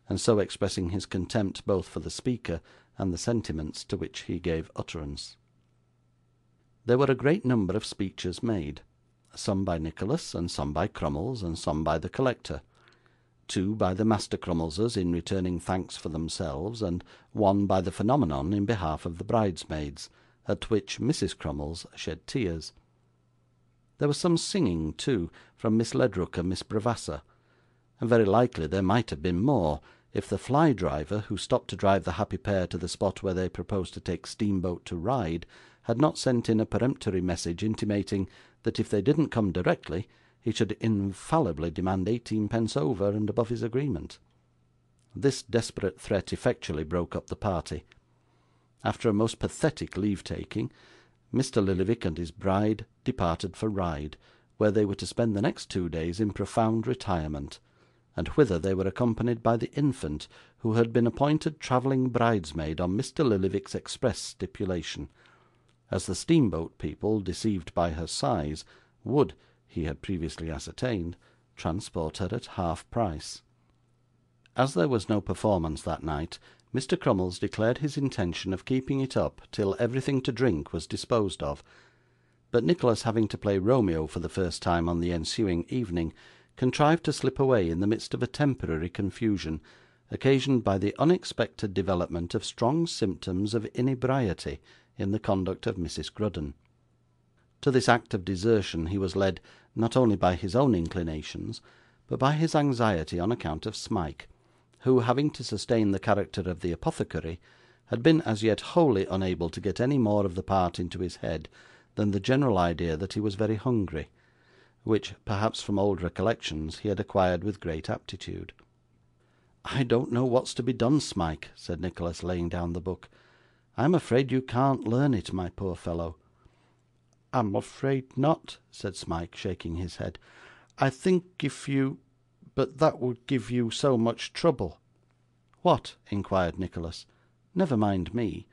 and so expressing his contempt both for the speaker and the sentiments to which he gave utterance. There were a great number of speeches made, some by Nicholas, and some by Crummles, and some by the collector; two by the Master Crummleses in returning thanks for themselves, and one by the Phenomenon in behalf of the bridesmaids, at which Mrs. Crummles shed tears. There was some singing, too, from Miss Ledrook and Miss Bravassa, and very likely there might have been more, if the fly driver, who stopped to drive the happy pair to the spot where they proposed to take steamboat to Ryde, had not sent in a peremptory message intimating that if they didn't come directly, he should infallibly demand 18p over and above his agreement. This desperate threat effectually broke up the party. After a most pathetic leave-taking, Mr. Lillyvick and his bride departed for Ryde, where they were to spend the next 2 days in profound retirement, and whither they were accompanied by the infant, who had been appointed travelling bridesmaid on Mr. Lillyvick's express stipulation, as the steamboat people, deceived by her size, would, he had previously ascertained, transport her at half price. As there was no performance that night, Mr. Crummles declared his intention of keeping it up till everything to drink was disposed of, but Nicholas, having to play Romeo for the first time on the ensuing evening, contrived to slip away in the midst of a temporary confusion, occasioned by the unexpected development of strong symptoms of inebriety in the conduct of Mrs. Grudden. To this act of desertion he was led, not only by his own inclinations, but by his anxiety on account of Smike, who, having to sustain the character of the apothecary, had been as yet wholly unable to get any more of the part into his head than the general idea that he was very hungry, which, perhaps from old recollections, he had acquired with great aptitude. 'I don't know what's to be done, Smike,' said Nicholas, laying down the book. 'I am afraid you can't learn it, my poor fellow.' 'I'm afraid not,' said Smike, shaking his head. 'I think if you but that would give you so much trouble.' 'What?' inquired Nicholas. 'Never mind me.'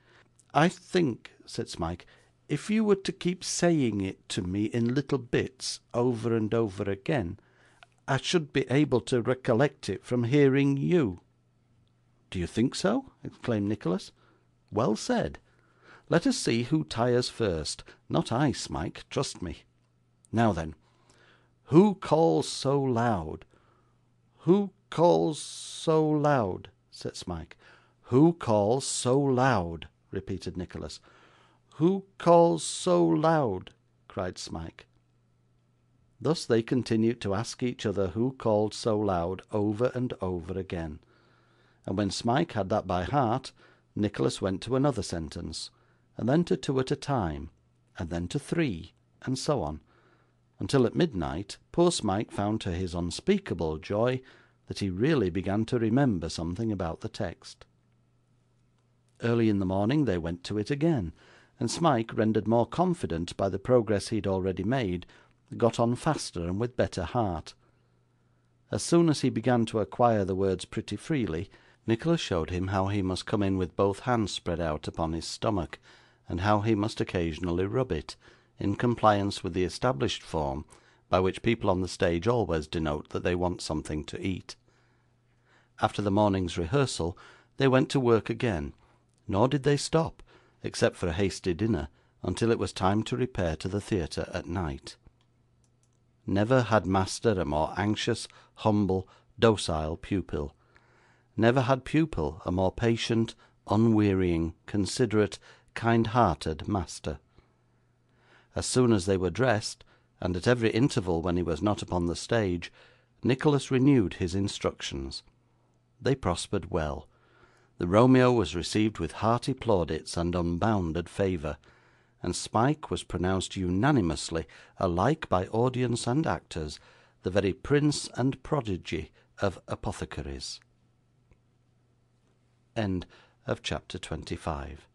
'I think,' said Smike, 'if you were to keep saying it to me in little bits, over and over again, I should be able to recollect it from hearing you.' 'Do you think so?' exclaimed Nicholas. 'Well said. Let us see who tires first. Not I, Smike, trust me. Now then. Who calls so loud?' 'Who calls so loud?' said Smike. 'Who calls so loud?' repeated Nicholas. 'Who calls so loud?' cried Smike. Thus they continued to ask each other who called so loud, over and over again; and when Smike had that by heart, Nicholas went to another sentence, and then to 2 at a time, and then to 3, and so on, until at midnight poor Smike found to his unspeakable joy that he really began to remember something about the text. Early in the morning they went to it again, and Smike, rendered more confident by the progress he had already made, got on faster and with better heart. As soon as he began to acquire the words pretty freely, Nicholas showed him how he must come in with both hands spread out upon his stomach, and how he must occasionally rub it, in compliance with the established form by which people on the stage always denote that they want something to eat. After the morning's rehearsal, they went to work again, nor did they stop, except for a hasty dinner, until it was time to repair to the theatre at night. Never had master a more anxious, humble, docile pupil. Never had pupil a more patient, unwearying, considerate, kind-hearted master. As soon as they were dressed, and at every interval when he was not upon the stage, Nicholas renewed his instructions. They prospered well. The Romeo was received with hearty plaudits and unbounded favour, and Smike was pronounced unanimously, alike by audience and actors, the very prince and prodigy of apothecaries. End of chapter 25.